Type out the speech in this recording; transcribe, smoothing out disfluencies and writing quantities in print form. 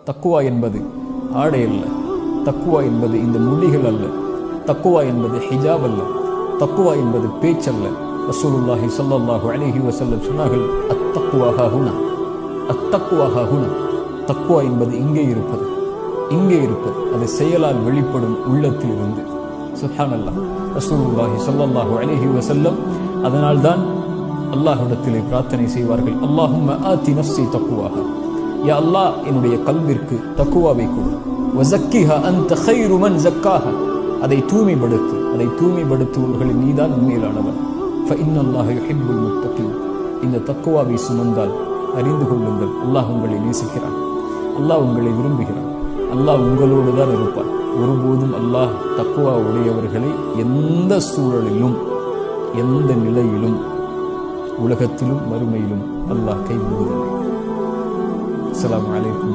தக்குவா என்பது ஆடை அல்ல, தக்குவா என்பது இந்த மொழிகள் அல்ல, தக்குவா என்பது ஹிஜாப் அல்ல, தக்குவா என்பது பேச்சல்ல. ரசூலுல்லாஹி ஸல்லல்லாஹு அலைஹி வஸல்லம் சொன்னார்கள், அத்தக்குவா ஹுனா, அத்தக்குவா ஹுனா. தக்குவா என்பது இங்கே இருப்பது, இங்கே இருப்பது, அது செயலால் வெளிப்படும் உள்ளத்தில் இருந்து. சுப்ஹானல்லாஹ். ரசூலுல்லாஹி ஸல்லல்லாஹு அலைஹி வஸல்லம் அதனால்தான் அல்லாஹ்விடத்திலே பிரார்த்தனை செய்வார்கள், அல்லாஹும்ம ஆதி நஃப்ஸி தக்குவாஹா, யா அல்லாஹ் என்னுடைய கல்விற்கு தக்குவாவை கொடு, வஸக்கிஹா அன்த கைரு மன் ஸக்காஹா, அதை தூய்மைப்படுத்து, அதை தூய்மைப்படுத்துவர்களில் நீதான் உண்மையிலானவன். ஃபஇன்னல்லாஹ யுஹிப்புல் முத்தகீன். இந்த தக்குவாவை சுமந்தால் அறிந்து கொள்ளுங்கள், அல்லாஹ் உங்களை நேசிக்கிறான், அல்லாஹ் உங்களை விரும்புகிறான், அல்லாஹ் உங்களோடு தான் இருப்பான். ஒருபோதும் அல்லாஹ் தக்குவா உடையவர்களை எந்த சூழலிலும் எந்த நிலையிலும் உலகத்திலும் மறுமையிலும் அல்லாஹ் கைவிடுவதில்லை. அஸ்ஸலாமு அலைக்கும்.